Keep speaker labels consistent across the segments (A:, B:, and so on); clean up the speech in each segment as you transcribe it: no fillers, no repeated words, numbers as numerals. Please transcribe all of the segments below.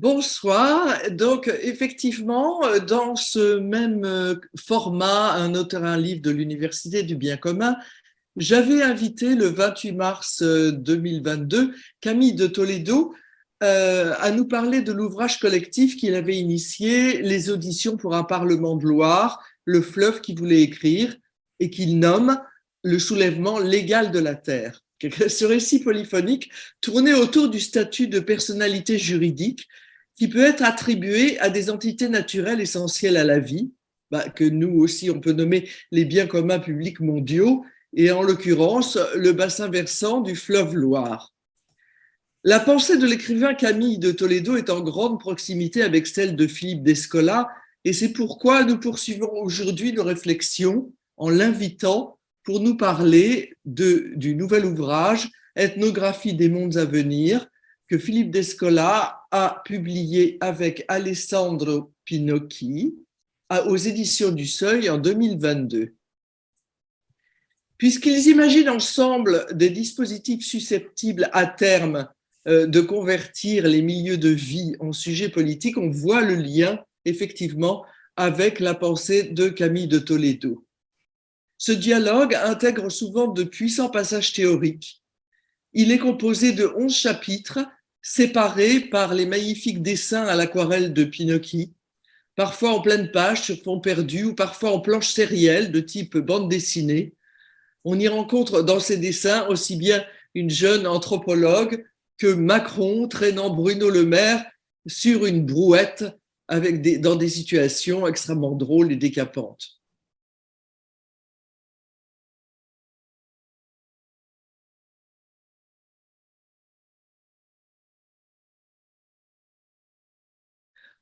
A: Bonsoir. Donc, effectivement, dans ce même format, un auteur, un livre de l'Université du bien commun, j'avais invité le 28 mars 2022 Camille de Toledo à nous parler de l'ouvrage collectif qu'il avait initié, Les auditions pour un Parlement de Loire, le fleuve qu'il voulait écrire et qu'il nomme Le soulèvement légal de la terre. Ce récit polyphonique tournait autour du statut de personnalité juridique qui peut être attribué à des entités naturelles essentielles à la vie, que nous aussi on peut nommer les biens communs publics mondiaux, et en l'occurrence le bassin versant du fleuve Loire. La pensée de l'écrivain Camille de Toledo est en grande proximité avec celle de Philippe d'Escola, et c'est pourquoi nous poursuivons aujourd'hui nos réflexions en l'invitant pour nous parler du nouvel ouvrage Ethnographie des mondes à venir que Philippe d'Escola a publié avec Alessandro Pinocchi aux éditions du Seuil en 2022. Puisqu'ils imaginent ensemble des dispositifs susceptibles à terme de convertir les milieux de vie en sujets politiques, on voit le lien effectivement avec la pensée de Camille de Toledo. Ce dialogue intègre souvent de puissants passages théoriques. Il est composé de 11 chapitres séparés par les magnifiques dessins à l'aquarelle de Pinocchi, parfois en pleine page sur fond perdu ou parfois en planche sérielle de type bande dessinée. On y rencontre dans ces dessins aussi bien une jeune anthropologue que Macron traînant Bruno Le Maire sur une brouette dans des situations extrêmement drôles et décapantes.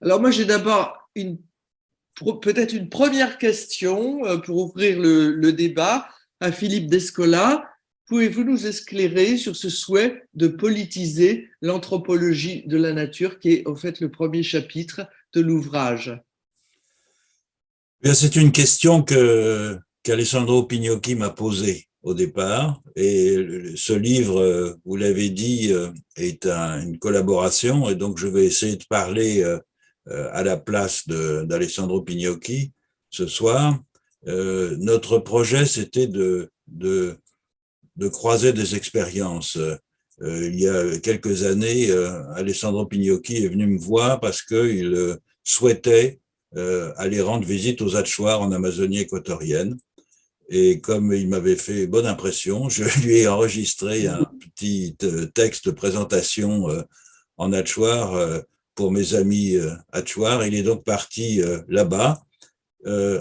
A: Alors moi, j'ai d'abord peut-être une première question pour ouvrir le débat à Philippe d'Escola. Pouvez-vous nous éclairer sur ce souhait de politiser l'anthropologie de la nature, qui est en fait le premier chapitre de l'ouvrage?
B: C'est une question qu'Alessandro Pinocchi m'a posée au départ. Et ce livre, vous l'avez dit, est une collaboration. Et donc, je vais essayer de parler à la place d'Alessandro Pinocchi ce soir. Notre projet, c'était de croiser des expériences. Il y a quelques années, Alessandro Pinocchi est venu me voir parce qu'il souhaitait aller rendre visite aux Achuar en Amazonie équatorienne. Et comme il m'avait fait bonne impression, je lui ai enregistré un petit texte de présentation en Achuar pour mes amis Achuar. Il est donc parti là-bas.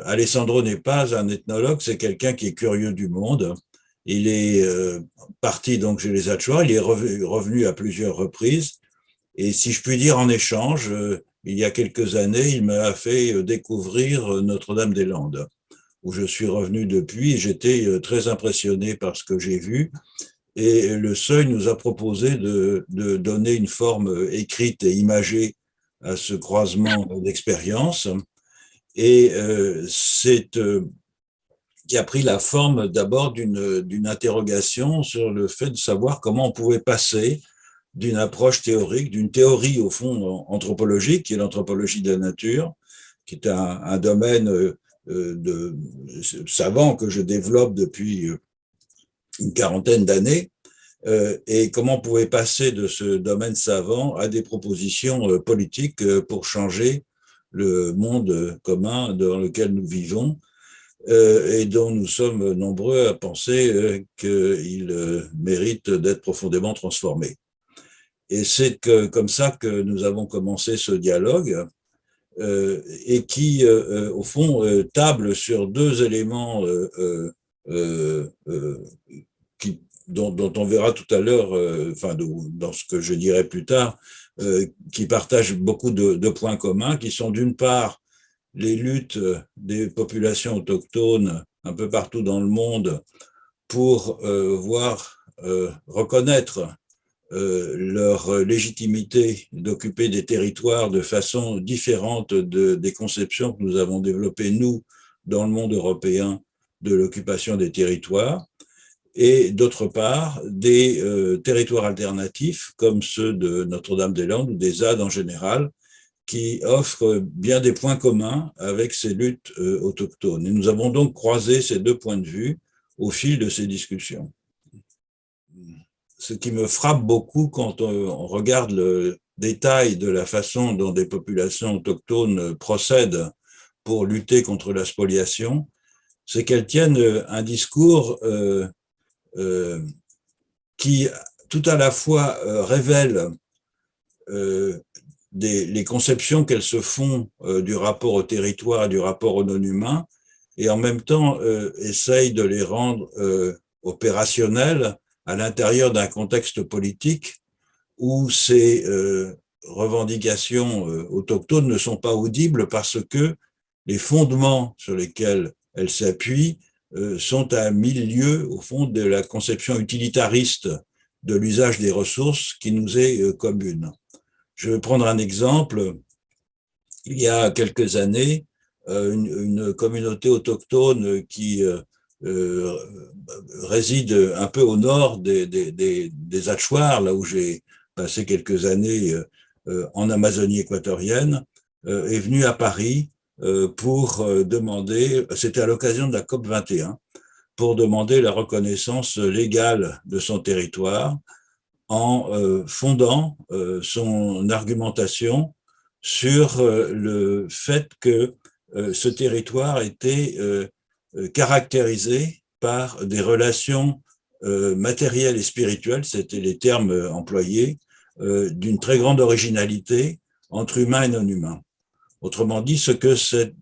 B: Alessandro n'est pas un ethnologue, c'est quelqu'un qui est curieux du monde. Il est parti donc chez les Achuar, il est revenu à plusieurs reprises. Et si je puis dire en échange, il y a quelques années, il m'a fait découvrir Notre-Dame-des-Landes, où je suis revenu depuis et j'étais très impressionné par ce que j'ai vu. Et le Seuil nous a proposé de donner une forme écrite et imagée à ce croisement d'expériences. Et c'est qui a pris la forme d'abord d'une interrogation sur le fait de savoir comment on pouvait passer d'une approche théorique, d'une théorie au fond anthropologique, qui est l'anthropologie de la nature, qui est un domaine savant que je développe depuis une quarantaine d'années, et comment on pouvait passer de ce domaine savant à des propositions politiques pour changer le monde commun dans lequel nous vivons, et dont nous sommes nombreux à penser qu'il mérite d'être profondément transformé. Et c'est comme ça que nous avons commencé ce dialogue, et qui, au fond, table sur deux éléments dont on verra tout à l'heure, dans ce que je dirai plus tard, qui partagent beaucoup de points communs, qui sont d'une part les luttes des populations autochtones un peu partout dans le monde pour reconnaître leur légitimité d'occuper des territoires de façon différente des conceptions que nous avons développées, nous, dans le monde européen, de l'occupation des territoires. et d'autre part des territoires alternatifs comme ceux de Notre-Dame-des-Landes ou des ZAD en général, qui offrent bien des points communs avec ces luttes autochtones. Et nous avons donc croisé ces deux points de vue au fil de ces discussions. Ce qui me frappe beaucoup quand on regarde le détail de la façon dont des populations autochtones procèdent pour lutter contre la spoliation, c'est qu'elles tiennent un discours qui tout à la fois révèle les conceptions qu'elles se font du rapport au territoire et du rapport aux non-humains, et en même temps essaye de les rendre opérationnels à l'intérieur d'un contexte politique où ces revendications autochtones ne sont pas audibles parce que les fondements sur lesquels elles s'appuient sont à mille lieues, au fond, de la conception utilitariste de l'usage des ressources qui nous est commune. Je vais prendre un exemple. Il y a quelques années, une communauté autochtone qui réside un peu au nord des Achuar, là où j'ai passé quelques années en Amazonie équatorienne, est venue à Paris pour demander, c'était à l'occasion de la COP 21, pour demander la reconnaissance légale de son territoire en fondant son argumentation sur le fait que ce territoire était caractérisé par des relations matérielles et spirituelles, c'était les termes employés, d'une très grande originalité entre humains et non-humains. Autrement dit, ce que ces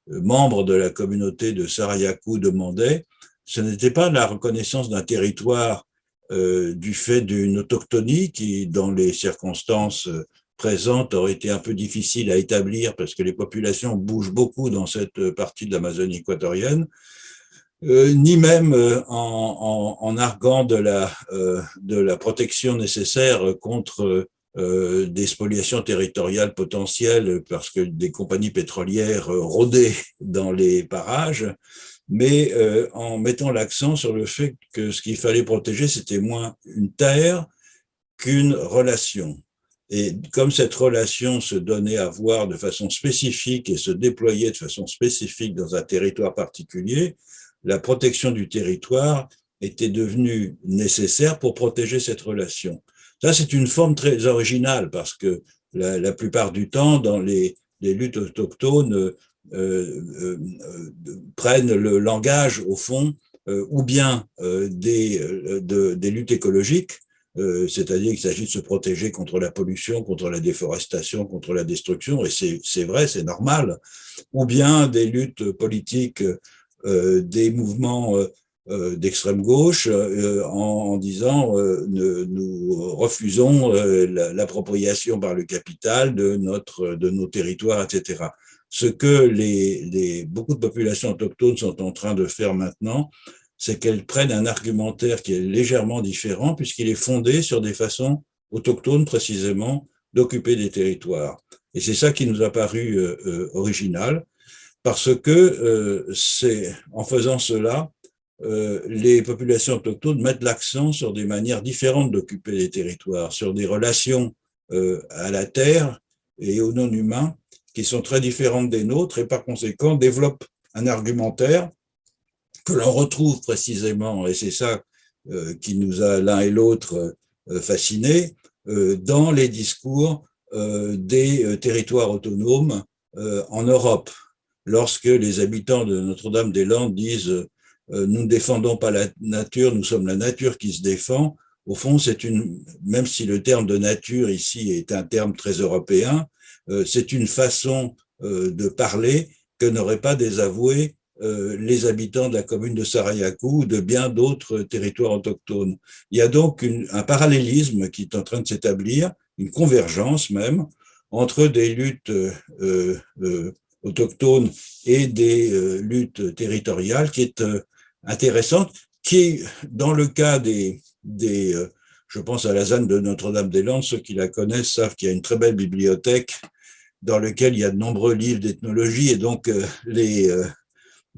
B: membres de la communauté de Sarayaku demandaient, ce n'était pas la reconnaissance d'un territoire du fait d'une autochtonie qui, dans les circonstances présentes, aurait été un peu difficile à établir parce que les populations bougent beaucoup dans cette partie de l'Amazonie équatorienne, ni même en arguant de la protection nécessaire contre des spoliations territoriales potentielles parce que des compagnies pétrolières rôdaient dans les parages, mais en mettant l'accent sur le fait que ce qu'il fallait protéger, c'était moins une terre qu'une relation. Et comme cette relation se donnait à voir de façon spécifique et se déployait de façon spécifique dans un territoire particulier, la protection du territoire était devenue nécessaire pour protéger cette relation. Ça, c'est une forme très originale parce que la plupart du temps, dans les luttes autochtones, prennent le langage, au fond, ou bien des luttes écologiques, c'est-à-dire qu'il s'agit de se protéger contre la pollution, contre la déforestation, contre la destruction, et c'est vrai, c'est normal, ou bien des luttes politiques, des mouvements d'extrême gauche en disant nous refusons l'appropriation par le capital de nos territoires, etc. Ce que beaucoup de populations autochtones sont en train de faire maintenant, c'est qu'elles prennent un argumentaire qui est légèrement différent puisqu'il est fondé sur des façons autochtones précisément d'occuper des territoires. Et c'est ça qui nous a paru original parce que c'est en faisant cela, les populations autochtones mettent l'accent sur des manières différentes d'occuper les territoires, sur des relations à la terre et aux non-humains qui sont très différentes des nôtres et par conséquent développent un argumentaire que l'on retrouve précisément, et c'est ça qui nous a l'un et l'autre fascinés, dans les discours des territoires autonomes en Europe. Lorsque les habitants de Notre-Dame-des-Landes disent nous ne défendons pas la nature, nous sommes la nature qui se défend, au fond, même si le terme de nature ici est un terme très européen, c'est une façon de parler que n'auraient pas désavoué les habitants de la commune de Sarayaku ou de bien d'autres territoires autochtones. Il y a donc un parallélisme qui est en train de s'établir, une convergence même, entre des luttes autochtones et des luttes territoriales qui est intéressante, qui, dans le cas je pense à la ZAN de Notre-Dame-des-Landes, ceux qui la connaissent savent qu'il y a une très belle bibliothèque dans laquelle il y a de nombreux livres d'ethnologie et donc les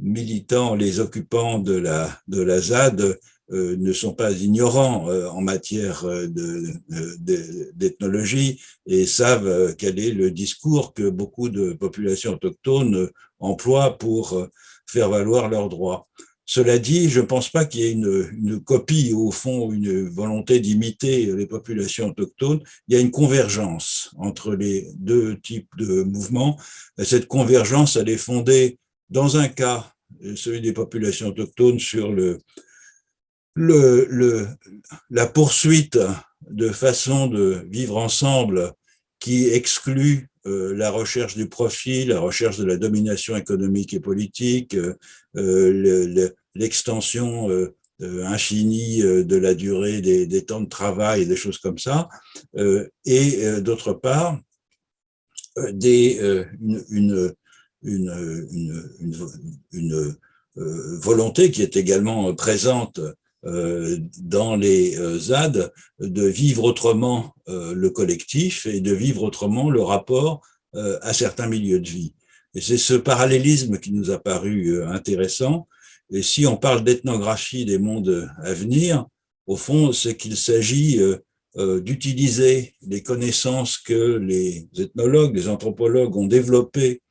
B: militants, les occupants de la ZAD ne sont pas ignorants en matière d'ethnologie et savent quel est le discours que beaucoup de populations autochtones emploient pour faire valoir leurs droits. Cela dit, je ne pense pas qu'il y ait une copie, au fond, une volonté d'imiter les populations autochtones. Il y a une convergence entre les deux types de mouvements. Et cette convergence, elle est fondée, dans un cas, celui des populations autochtones, sur la poursuite de façons de vivre ensemble qui exclut la recherche du profit, la recherche de la domination économique et politique, l'extension infinie de la durée des temps de travail, des choses comme ça, et d'autre part, une volonté qui est également présente dans les ZAD de vivre autrement le collectif et de vivre autrement le rapport à certains milieux de vie. Et c'est ce parallélisme qui nous a paru intéressant. Et si on parle d'ethnographie des mondes à venir, au fond, c'est qu'il s'agit d'utiliser les connaissances que les ethnologues, les anthropologues ont développées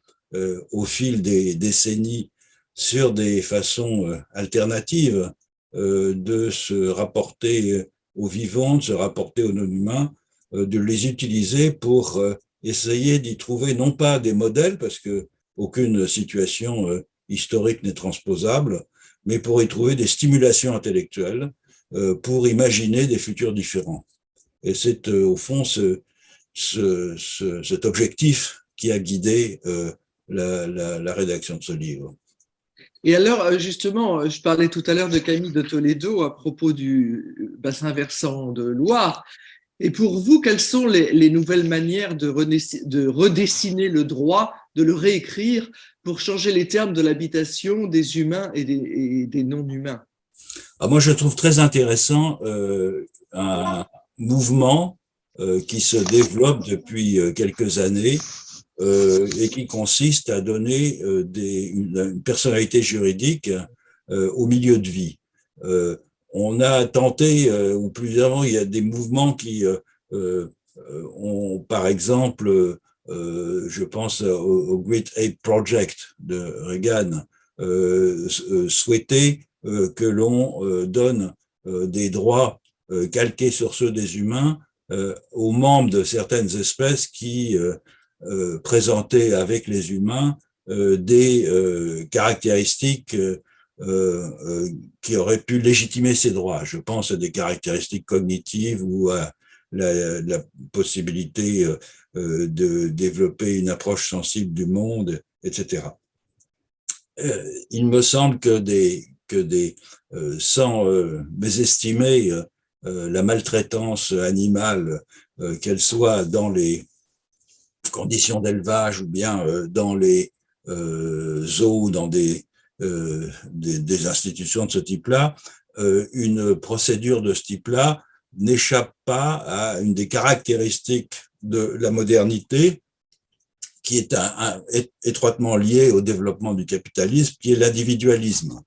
B: au fil des décennies sur des façons alternatives de se rapporter aux vivants, de se rapporter aux non-humains, de les utiliser pour essayer d'y trouver non pas des modèles, parce que aucune situation historique n'est transposable, mais pour y trouver des stimulations intellectuelles pour imaginer des futurs différents. Et c'est au fond cet objectif qui a guidé la rédaction de ce livre.
A: Et alors, justement, je parlais tout à l'heure de Camille de Toledo à propos du bassin versant de Loire. Et pour vous, quelles sont les nouvelles manières de redessiner le droit, de le réécrire pour changer les termes de l'habitation des humains et des non-humains?
B: Alors moi, je trouve très intéressant un mouvement qui se développe depuis quelques années et qui consiste à donner une personnalité juridique au milieu de vie. On a tenté, ou plus avant, il y a des mouvements qui ont, par exemple, je pense au Great Ape Project de Reagan, souhaité que l'on donne des droits calqués sur ceux des humains aux membres de certaines espèces qui présentaient avec les humains des caractéristiques qui auraient pu légitimer ces droits. Je pense à des caractéristiques cognitives ou à la possibilité de développer une approche sensible du monde, etc. Il me semble que sans mésestimer la maltraitance animale, qu'elle soit dans les conditions d'élevage ou bien dans les zoos, dans des institutions de ce type-là, une procédure de ce type-là n'échappe pas à une des caractéristiques de la modernité qui est étroitement liée au développement du capitalisme, qui est l'individualisme,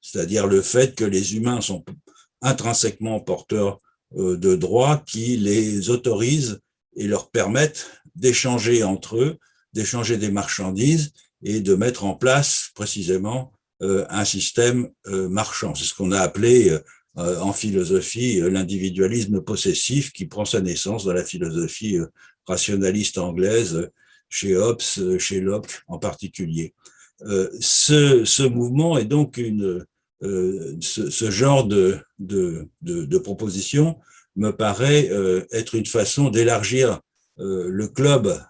B: c'est-à-dire le fait que les humains sont intrinsèquement porteurs de droits qui les autorisent et leur permettent d'échanger entre eux, d'échanger des marchandises et de mettre en place précisément un système marchand. C'est ce qu'on a appelé en philosophie l'individualisme possessif qui prend sa naissance dans la philosophie rationaliste anglaise, chez Hobbes, chez Locke en particulier. Ce mouvement est donc ce genre de proposition me paraît être une façon d'élargir le club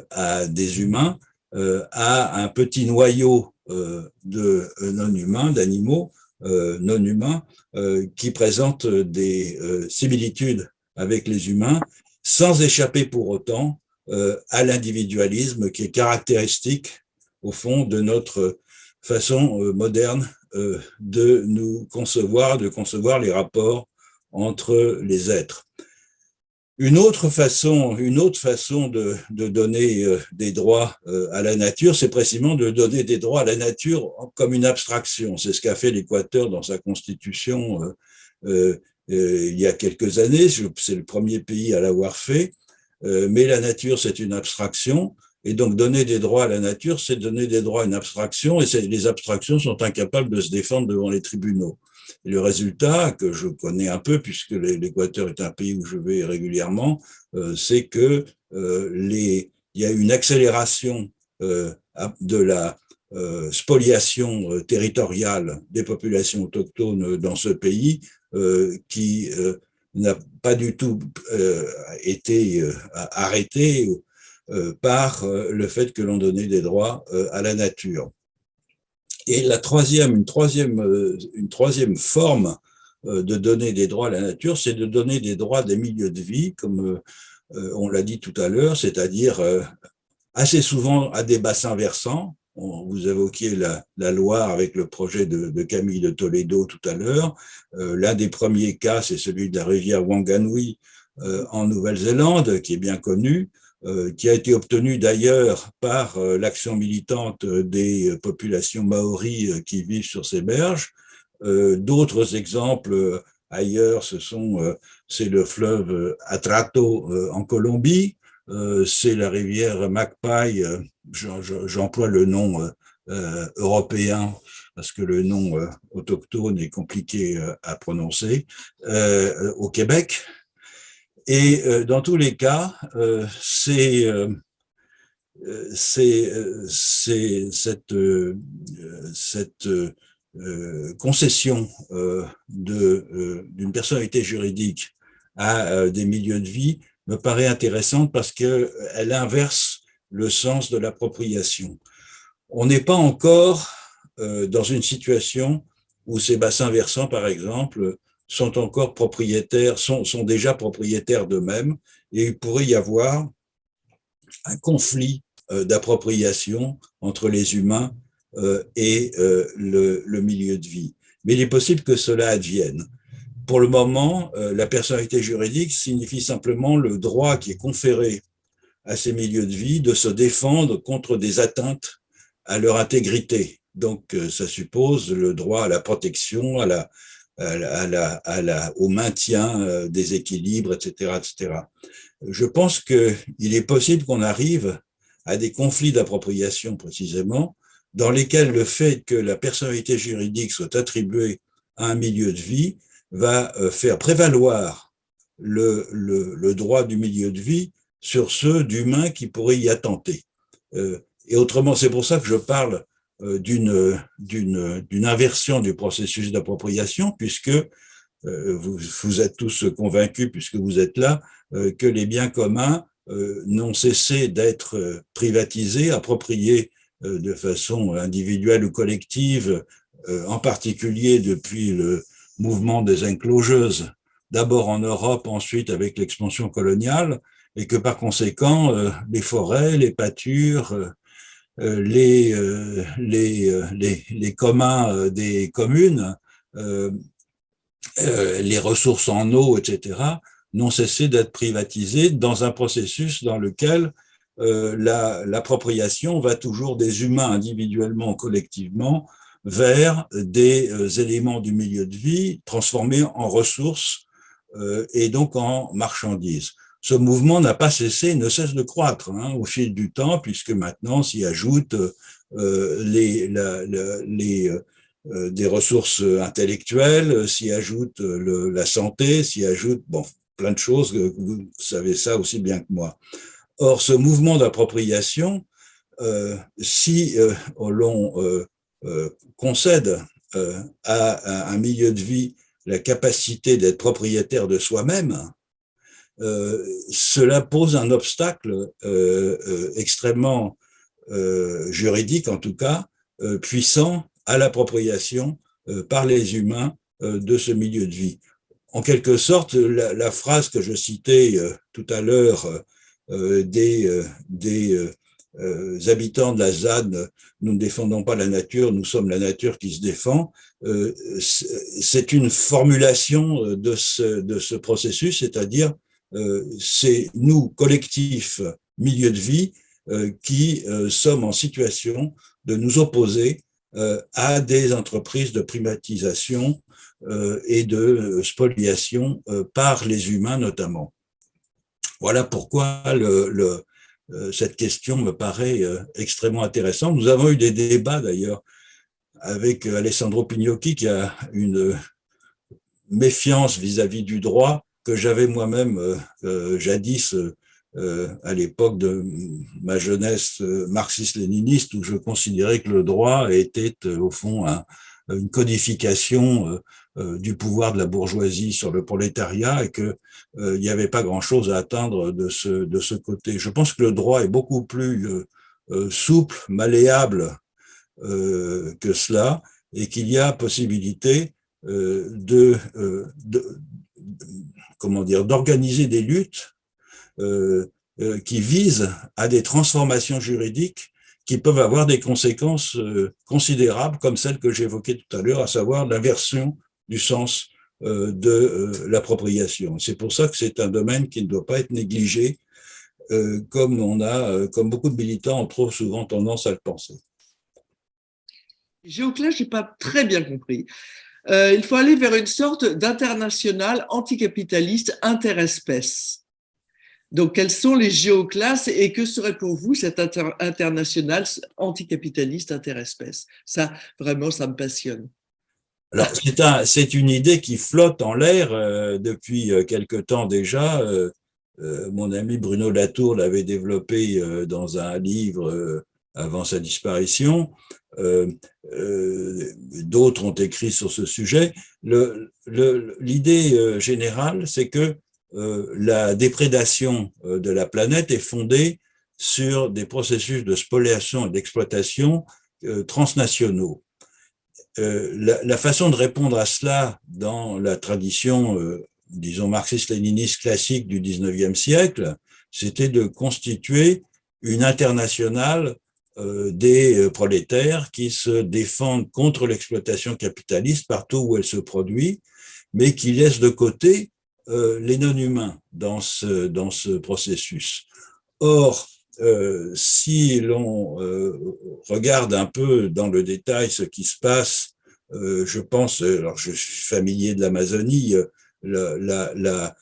B: à des humains, à un petit noyau de non-humains, d'animaux non-humains, qui présentent des similitudes avec les humains, sans échapper pour autant à l'individualisme qui est caractéristique, au fond, de notre façon moderne de nous concevoir, de concevoir les rapports entre les êtres. Une autre façon de donner des droits à la nature, c'est précisément de donner des droits à la nature comme une abstraction. C'est ce qu'a fait l'Équateur dans sa constitution il y a quelques années. C'est le premier pays à l'avoir fait. Mais la nature, c'est une abstraction. Et donc, donner des droits à la nature, c'est donner des droits à une abstraction. Et les abstractions sont incapables de se défendre devant les tribunaux. Et le résultat, que je connais un peu, puisque l'Équateur est un pays où je vais régulièrement, c'est que il y a une accélération de la spoliation territoriale des populations autochtones dans ce pays qui n'a pas du tout été arrêtée par le fait que l'on donnait des droits à la nature. Et une troisième forme de donner des droits à la nature, c'est de donner des droits à des milieux de vie, comme on l'a dit tout à l'heure, c'est-à-dire assez souvent à des bassins versants. Vous évoquiez la Loire avec le projet de Camille de Toledo tout à l'heure. L'un des premiers cas, c'est celui de la rivière Wanganui en Nouvelle-Zélande, qui est bien connu. Qui a été obtenu d'ailleurs par l'action militante des populations maoris qui vivent sur ces berges. D'autres exemples ailleurs, c'est le fleuve Atrato en Colombie, c'est la rivière Magpie, j'emploie le nom européen parce que le nom autochtone est compliqué à prononcer, au Québec. Et dans tous les cas, c'est cette concession d'une personnalité juridique à des milieux de vie me paraît intéressante parce qu'elle inverse le sens de l'appropriation. On n'est pas encore dans une situation où ces bassins versants, par exemple, sont encore propriétaires, sont déjà propriétaires d'eux-mêmes, et il pourrait y avoir un conflit d'appropriation entre les humains et le milieu de vie. Mais il est possible que cela advienne. Pour le moment, la personnalité juridique signifie simplement le droit qui est conféré à ces milieux de vie de se défendre contre des atteintes à leur intégrité. Donc, ça suppose le droit à la protection, au maintien des équilibres, etc., etc. Je pense qu'il est possible qu'on arrive à des conflits d'appropriation précisément, dans lesquels le fait que la personnalité juridique soit attribuée à un milieu de vie va faire prévaloir le droit du milieu de vie sur ceux d'humains qui pourraient y attenter. Et autrement, c'est pour ça que je parle d'une inversion du processus d'appropriation, puisque vous êtes tous convaincus, puisque vous êtes là, que les biens communs n'ont cessé d'être privatisés, appropriés de façon individuelle ou collective, en particulier depuis le mouvement des enclosures, d'abord en Europe, ensuite avec l'expansion coloniale, et que par conséquent, les forêts, les pâtures, les communs des communes, les ressources en eau, etc., n'ont cessé d'être privatisées dans un processus dans lequel l'appropriation va toujours des humains individuellement, collectivement, vers des éléments du milieu de vie transformés en ressources et donc en marchandises. Ce mouvement n'a pas cessé, ne cesse de croître au fil du temps, puisque maintenant s'y ajoutent des ressources intellectuelles, s'y ajoute la santé, s'y ajoute plein de choses, vous savez ça aussi bien que moi. Or, ce mouvement d'appropriation, si l'on concède à un milieu de vie la capacité d'être propriétaire de soi-même, cela pose un obstacle extrêmement juridique, en tout cas, puissant à l'appropriation par les humains de ce milieu de vie. En quelque sorte, la phrase que je citais tout à l'heure des habitants de la ZAD, nous ne défendons pas la nature, nous sommes la nature qui se défend, c'est une formulation de ce processus, c'est-à-dire c'est nous, collectifs, milieu de vie, qui sommes en situation de nous opposer à des entreprises de privatisation et de spoliation par les humains notamment. Voilà pourquoi cette question me paraît extrêmement intéressante. Nous avons eu des débats d'ailleurs avec Alessandro Pignocchi qui a une méfiance vis-à-vis du droit que j'avais moi-même jadis à l'époque de ma jeunesse marxiste-léniniste où je considérais que le droit était au fond une codification du pouvoir de la bourgeoisie sur le prolétariat et qu'il n'y avait pas grand-chose à attendre de ce côté. Je pense que le droit est beaucoup plus souple, malléable que cela et qu'il y a possibilité comment dire, d'organiser des luttes qui visent à des transformations juridiques qui peuvent avoir des conséquences considérables, comme celle que j'évoquais tout à l'heure, à savoir l'inversion du sens de l'appropriation. C'est pour ça que c'est un domaine qui ne doit pas être négligé, comme beaucoup de militants ont trop souvent tendance à le penser.
A: Géoclase, je n'ai pas très bien compris. Il faut aller vers une sorte d'international anticapitaliste interespèce. Donc, quelles sont les géoclasses et que serait pour vous cet international anticapitaliste interespèce? Ça, vraiment, ça me passionne.
B: Alors, c'est une idée qui flotte en l'air depuis quelque temps déjà. Mon ami Bruno Latour l'avait développé dans un livre avant sa disparition. D'autres ont écrit sur ce sujet. L'idée générale, c'est que la déprédation de la planète est fondée sur des processus de spoliation et d'exploitation transnationaux. La façon de répondre à cela dans la tradition, disons, marxiste-léniniste classique du 19e siècle, c'était de constituer une internationale des prolétaires qui se défendent contre l'exploitation capitaliste partout où elle se produit, mais qui laissent de côté les non-humains dans ce processus. Or, si l'on regarde un peu dans le détail ce qui se passe, je pense, alors je suis familier de l'Amazonie, la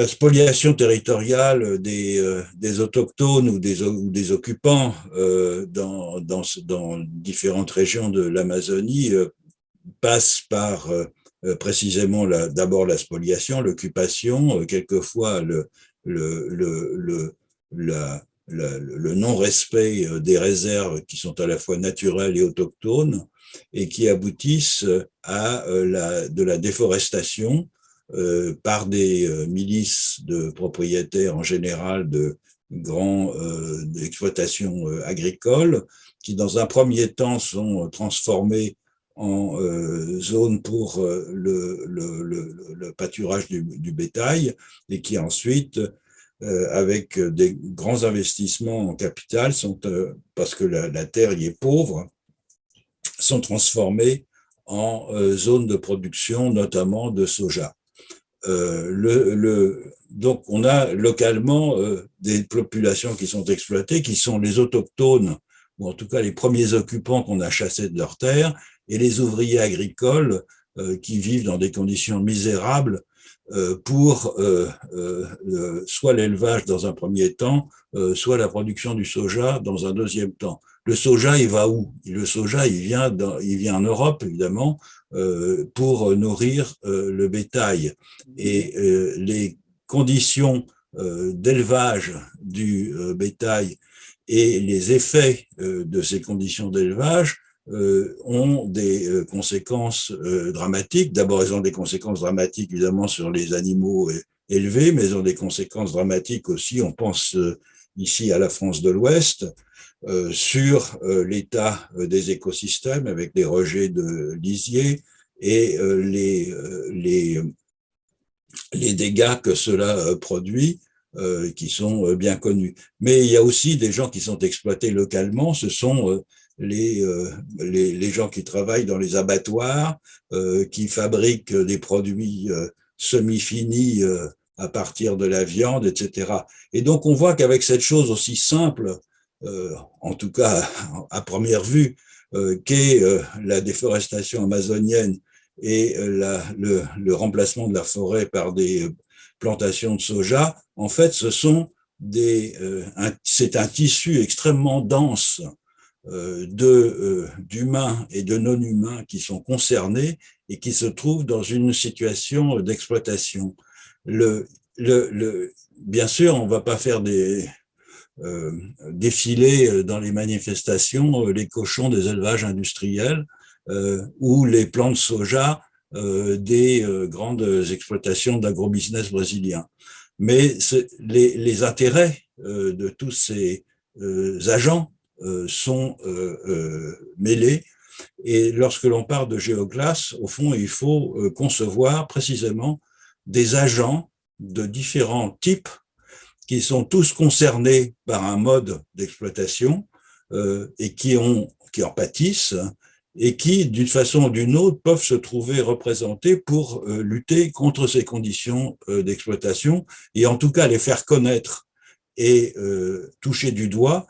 B: spoliation territoriale des autochtones ou des occupants dans différentes régions de l'Amazonie passe par précisément d'abord la spoliation, l'occupation, quelquefois le non-respect des réserves qui sont à la fois naturelles et autochtones et qui aboutissent à de la déforestation par des milices de propriétaires en général de grands exploitations agricoles qui dans un premier temps sont transformées en zone pour le pâturage du bétail et qui ensuite avec des grands investissements en capital, parce que la terre y est pauvre, sont transformés en zones de production, notamment de soja. Donc, on a localement des populations qui sont exploitées, qui sont les autochtones, ou en tout cas les premiers occupants qu'on a chassés de leurs terres, et les ouvriers agricoles qui vivent dans des conditions misérables pour soit l'élevage dans un premier temps, soit la production du soja dans un deuxième temps. Le soja, il va où? Le soja, il vient en Europe, évidemment, pour nourrir le bétail. Et les conditions d'élevage du bétail et les effets de ces conditions d'élevage ont des conséquences dramatiques. D'abord, elles ont des conséquences dramatiques, évidemment, sur les animaux élevés, mais elles ont des conséquences dramatiques aussi, on pense ici à la France de l'Ouest, sur l'état des écosystèmes avec les rejets de lisier et les dégâts que cela produit, qui sont bien connus. Mais il y a aussi des gens qui sont exploités localement, ce sont les gens qui travaillent dans les abattoirs, qui fabriquent des produits semi-finis à partir de la viande, etc. Et donc, on voit qu'avec cette chose aussi simple, en tout cas à première vue, qu'est la déforestation amazonienne et le remplacement de la forêt par des plantations de soja, en fait, c'est un tissu extrêmement dense d'humains et de non-humains qui sont concernés et qui se trouvent dans une situation d'exploitation. Bien sûr, on ne va pas faire défiler dans les manifestations les cochons des élevages industriels ou les plants de soja des grandes exploitations d'agrobusiness brésiliens. Mais les intérêts de tous ces agents sont mêlés. Et lorsque l'on parle de géoclasse, au fond, il faut concevoir précisément des agents de différents types qui sont tous concernés par un mode d'exploitation et qui en pâtissent et qui, d'une façon ou d'une autre, peuvent se trouver représentés pour lutter contre ces conditions d'exploitation et en tout cas les faire connaître et toucher du doigt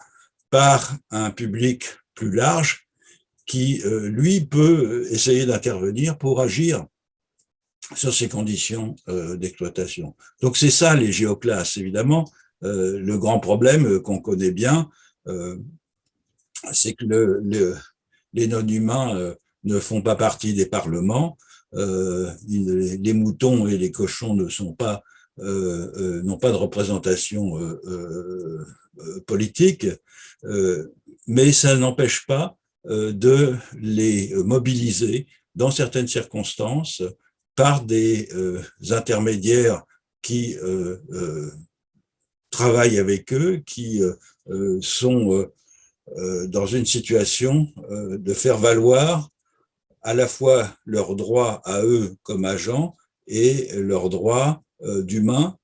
B: par un public plus large qui, lui, peut essayer d'intervenir pour agir sur ces conditions d'exploitation. Donc, c'est ça les géoclasses, évidemment. Le grand problème qu'on connaît bien, c'est que les non-humains ne font pas partie des parlements. Les moutons et les cochons n'ont pas de représentation politique, mais ça n'empêche pas de les mobiliser dans certaines circonstances par des intermédiaires qui travaillent avec eux, qui sont dans une situation de faire valoir à la fois leurs droits à eux comme agents et leurs droits d'humains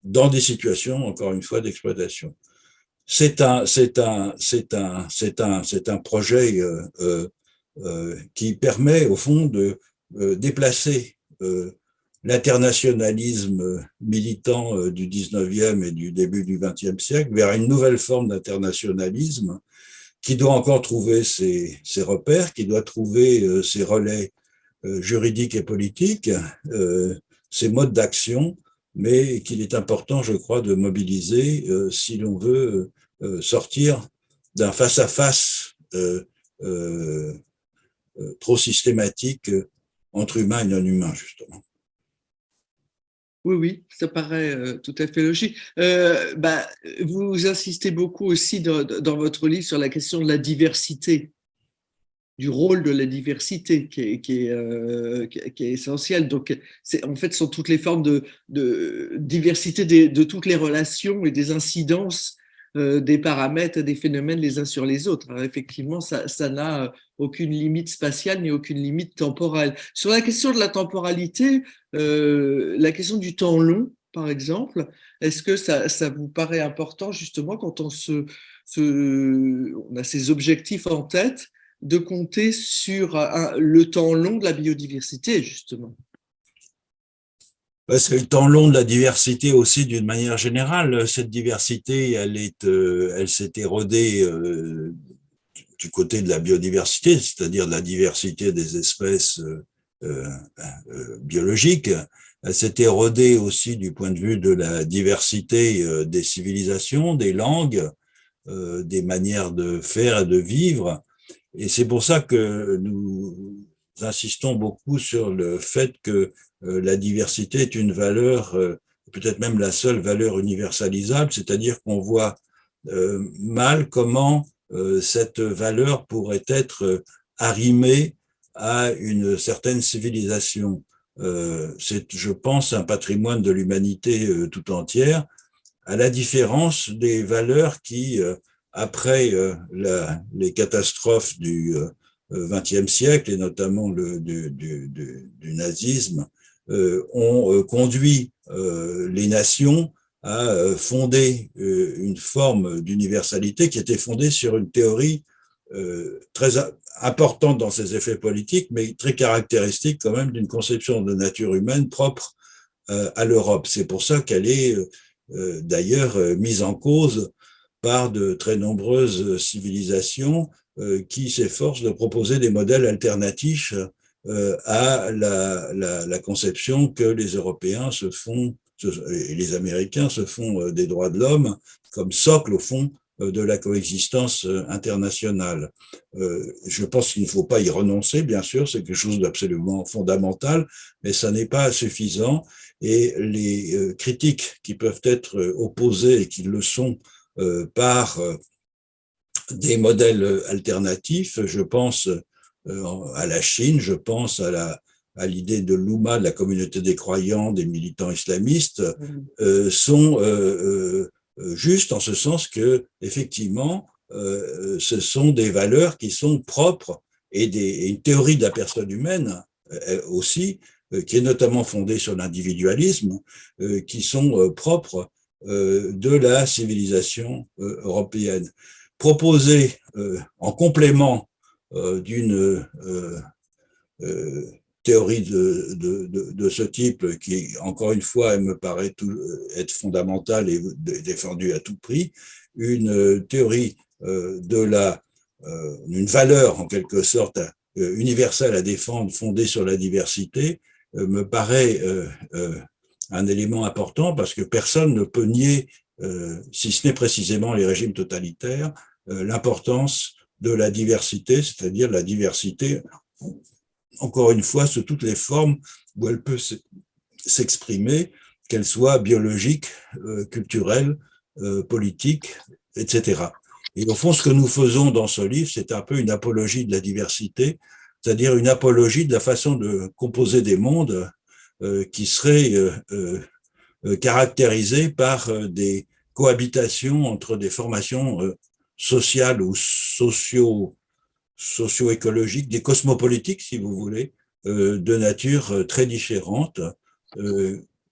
B: dans des situations, encore une fois, d'exploitation. C'est un projet qui permet, au fond, de déplacer l'internationalisme militant du 19e et du début du 20e siècle vers une nouvelle forme d'internationalisme qui doit encore trouver ses repères, qui doit trouver ses relais juridiques et politiques, ses modes d'action, mais qu'il est important, je crois, de mobiliser si l'on veut sortir d'un face-à-face trop systématique entre humains et non-humains, justement.
A: Oui, oui, ça paraît tout à fait logique. Vous insistez beaucoup aussi dans votre livre sur la question de la diversité, du rôle de la diversité qui est essentiel. Donc, en fait, ce sont toutes les formes de diversité de toutes les relations et des incidences des paramètres et des phénomènes les uns sur les autres. Alors, effectivement, ça n'a aucune limite spatiale ni aucune limite temporelle. Sur la question de la temporalité, la question du temps long, par exemple, est-ce que ça vous paraît important, justement, quand on a ces objectifs en tête, de compter sur le temps long de la biodiversité, justement?
B: C'est le temps long de la diversité aussi d'une manière générale. Cette diversité, elle s'est érodée du côté de la biodiversité, c'est-à-dire de la diversité des espèces biologiques. Elle s'est érodée aussi du point de vue de la diversité des civilisations, des langues, des manières de faire et de vivre. Et c'est pour ça que nous insistons beaucoup sur le fait que la diversité est une valeur, peut-être même la seule valeur universalisable, c'est-à-dire qu'on voit mal comment cette valeur pourrait être arrimée à une certaine civilisation. C'est, je pense, un patrimoine de l'humanité tout entière, à la différence des valeurs qui, après les catastrophes du XXe siècle, et notamment du nazisme, ont conduit les nations à fonder une forme d'universalité qui était fondée sur une théorie très importante dans ses effets politiques, mais très caractéristique quand même d'une conception de nature humaine propre à l'Europe. C'est pour ça qu'elle est d'ailleurs mise en cause par de très nombreuses civilisations qui s'efforcent de proposer des modèles alternatifs à la conception que les Européens se font et les Américains se font des droits de l'homme comme socle, au fond, de la coexistence internationale. Je pense qu'il ne faut pas y renoncer, bien sûr, c'est quelque chose d'absolument fondamental, mais ça n'est pas suffisant. Et les critiques qui peuvent être opposées et qui le sont par des modèles alternatifs, je pense à la Chine, je pense à l'idée de l'Oumma, de la communauté des croyants, des militants islamistes, sont justes en ce sens que, effectivement, ce sont des valeurs qui sont propres et une théorie de la personne humaine aussi, qui est notamment fondée sur l'individualisme, qui sont propres de la civilisation européenne. Proposé en complément d'une théorie de ce type qui, encore une fois, me paraît être fondamentale et défendue à tout prix, une théorie d'une valeur, en quelque sorte, universelle à défendre, fondée sur la diversité, me paraît un élément important parce que personne ne peut nier, si ce n'est précisément les régimes totalitaires, l'importance de la diversité, c'est-à-dire la diversité, encore une fois, sous toutes les formes où elle peut s'exprimer, qu'elle soit biologique, culturelle, politique, etc. Et au fond, ce que nous faisons dans ce livre, c'est un peu une apologie de la diversité, c'est-à-dire une apologie de la façon de composer des mondes qui seraient caractérisés par des cohabitations entre des formations sociales ou socio-écologiques, des cosmopolitiques, si vous voulez, de nature très différente.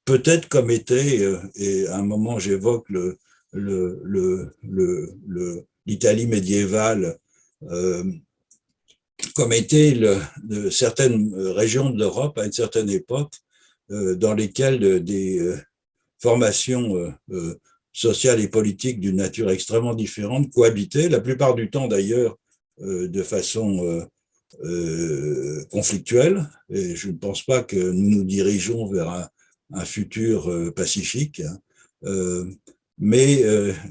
B: Peut-être comme était, et à un moment j'évoque l'Italie médiévale, comme étaient certaines régions de l'Europe à une certaine époque, dans lesquelles des formations sociales et politiques d'une nature extrêmement différente cohabitaient, la plupart du temps d'ailleurs de façon conflictuelle, et je ne pense pas que nous nous dirigeons vers un futur pacifique, mais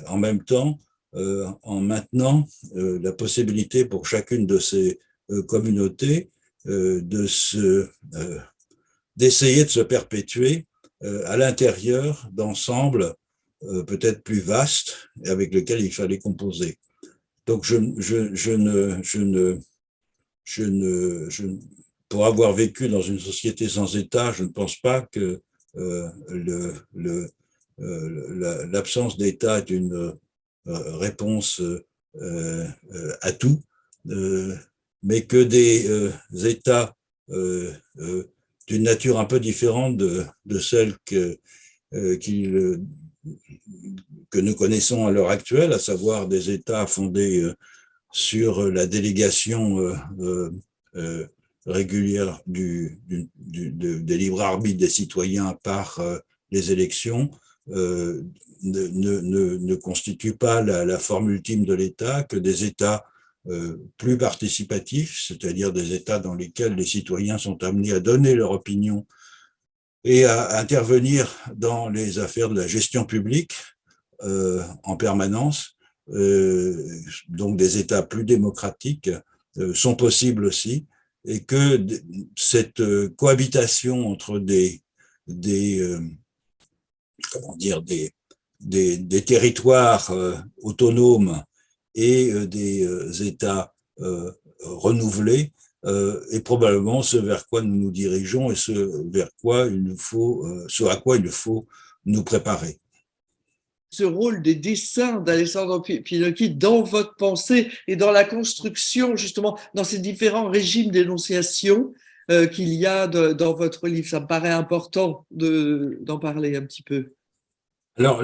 B: en même temps, en maintenant la possibilité pour chacune de ces communautés d'essayer de se perpétuer à l'intérieur d'ensembles peut-être plus vastes et avec lesquels il fallait composer. Donc pour avoir vécu dans une société sans État, je ne pense pas que l'absence d'État est une réponse à tout, mais que des États d'une nature un peu différente de celle que nous connaissons à l'heure actuelle, à savoir des États fondés sur la délégation régulière des libres arbitres des citoyens par les élections, ne constitue pas la forme ultime de l'État, que des États plus participatifs, c'est-à-dire des États dans lesquels les citoyens sont amenés à donner leur opinion et à intervenir dans les affaires de la gestion publique en permanence, donc des États plus démocratiques sont possibles aussi, et que cette cohabitation entre des territoires autonomes et des États renouvelés est probablement ce vers quoi nous nous dirigeons et ce à quoi il faut nous préparer.
A: Ce rôle des dessins d'Alessandro Pinocchi dans votre pensée et dans la construction, justement, dans ces différents régimes d'énonciation qu'il y a dans votre livre. Ça me paraît important d'en parler un petit peu.
B: Alors,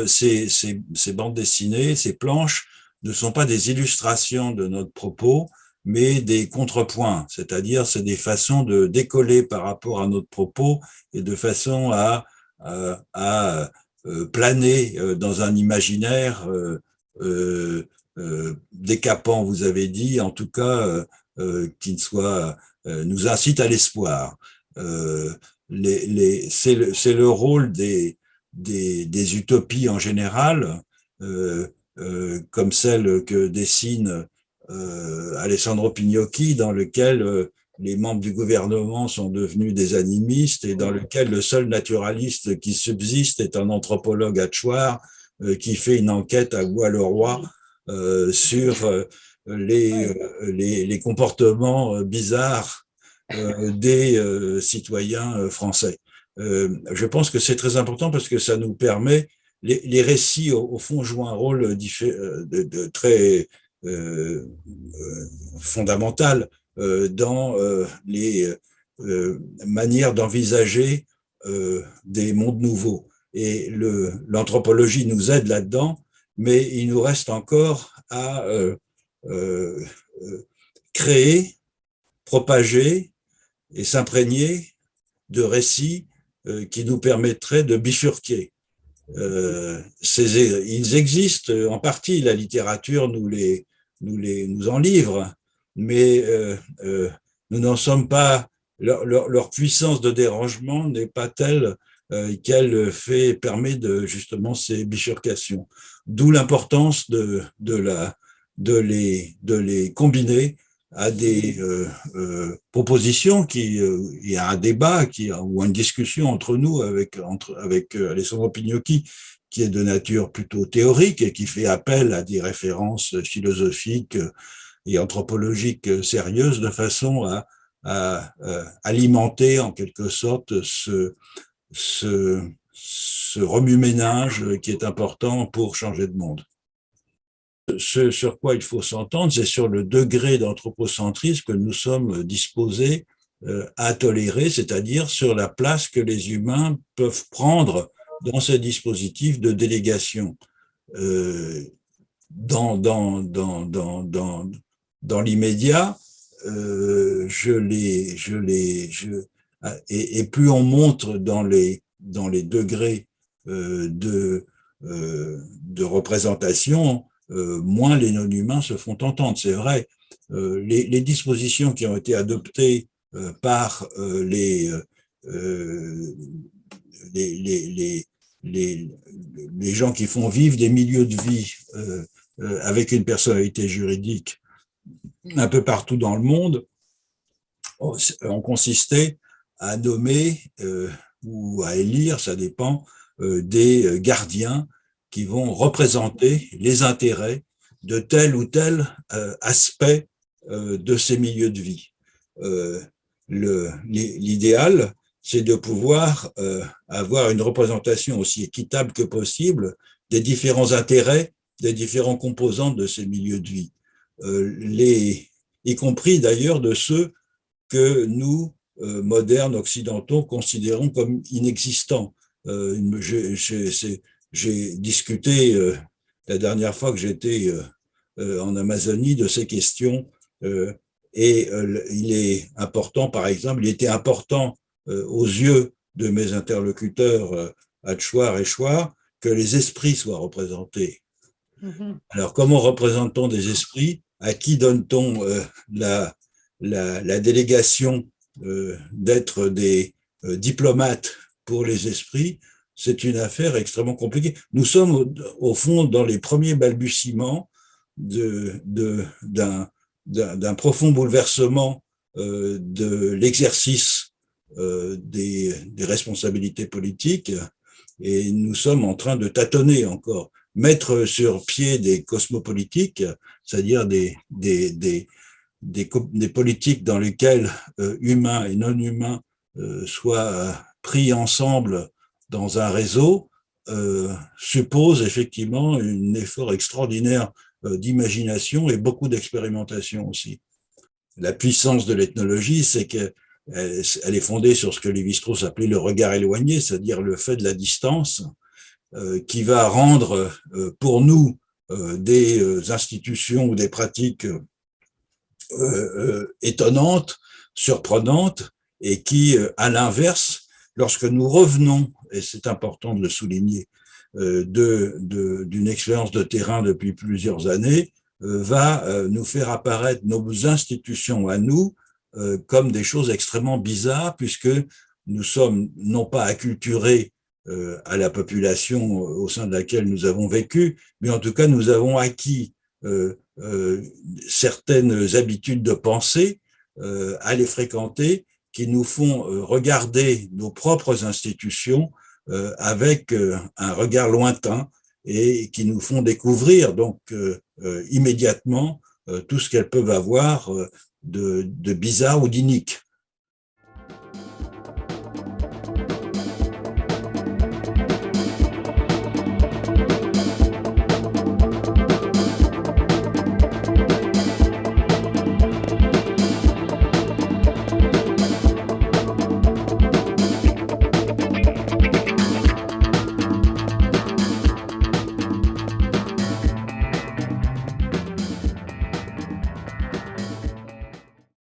B: ces bandes dessinées, ces planches ne sont pas des illustrations de notre propos, mais des contrepoints, c'est-à-dire c'est des façons de décoller par rapport à notre propos et de façon à planer dans un imaginaire décapant, vous avez dit, en tout cas, qui ne soit, nous incite à l'espoir. C'est le rôle des utopies en général, comme celle que dessine Alessandro Pignocchi, dans lequel les membres du gouvernement sont devenus des animistes et dans lequel le seul naturaliste qui subsiste est un anthropologue hatchoir qui fait une enquête à Bois-le-Roi sur les comportements bizarres des citoyens français. Je pense que c'est très important parce que ça nous permet, les récits au fond jouent un rôle très fondamental dans les manières d'envisager des mondes nouveaux. Et l'anthropologie nous aide là-dedans, mais il nous reste encore à créer, propager et s'imprégner de récits qui nous permettraient de bifurquer. Ils existent en partie, la littérature nous en livre, mais nous n'en sommes pas, leur puissance de dérangement n'est pas telle qu'elle permet justement ces bifurcations. D'où l'importance de les combiner à des propositions il y a un débat ou une discussion entre nous avec Alessandro Pignocchi qui est de nature plutôt théorique et qui fait appel à des références philosophiques et anthropologiques sérieuses de façon à alimenter en quelque sorte ce remue-ménage qui est important pour changer de monde. Ce sur quoi il faut s'entendre, c'est sur le degré d'anthropocentrisme que nous sommes disposés à tolérer, c'est-à-dire sur la place que les humains peuvent prendre dans ces dispositifs de délégation. Dans l'immédiat, et plus on monte dans les degrés de représentation, moins les non-humains se font entendre. C'est vrai, les dispositions qui ont été adoptées par les gens qui font vivre des milieux de vie avec une personnalité juridique un peu partout dans le monde ont consisté à nommer ou à élire, ça dépend, des gardiens qui vont représenter les intérêts de tel ou tel aspect de ces milieux de vie. L'idéal, c'est de pouvoir avoir une représentation aussi équitable que possible des différents intérêts, des différents composants de ces milieux de vie, y compris d'ailleurs de ceux que nous, modernes, occidentaux, considérons comme inexistants. J'ai discuté la dernière fois que j'étais en Amazonie de ces questions et il est important, par exemple, il était important aux yeux de mes interlocuteurs Hatchoir et Chouard que les esprits soient représentés. Alors, comment représente-t-on des esprits? À qui donne-t-on la délégation d'être des diplomates pour les esprits? C'est une affaire extrêmement compliquée. Nous sommes au fond dans les premiers balbutiements d'un profond bouleversement de l'exercice des responsabilités politiques et nous sommes en train de tâtonner encore. Mettre sur pied des cosmopolitiques, c'est-à-dire des politiques dans lesquelles humains et non-humains soient pris ensemble dans un réseau, suppose effectivement un effort extraordinaire d'imagination et beaucoup d'expérimentation aussi. La puissance de l'ethnologie, c'est qu'elle est fondée sur ce que Lévi-Strauss appelait le regard éloigné, c'est-à-dire le fait de la distance, qui va rendre pour nous des institutions ou des pratiques étonnantes, surprenantes, et qui, à l'inverse, lorsque nous revenons, et c'est important de le souligner, d'une expérience de terrain depuis plusieurs années, va nous faire apparaître nos institutions à nous comme des choses extrêmement bizarres, puisque nous sommes non pas acculturés à la population au sein de laquelle nous avons vécu, mais en tout cas nous avons acquis certaines habitudes de pensée à les fréquenter qui nous font regarder nos propres institutions avec un regard lointain et qui nous font découvrir donc immédiatement tout ce qu'elles peuvent avoir de bizarre ou d'inique.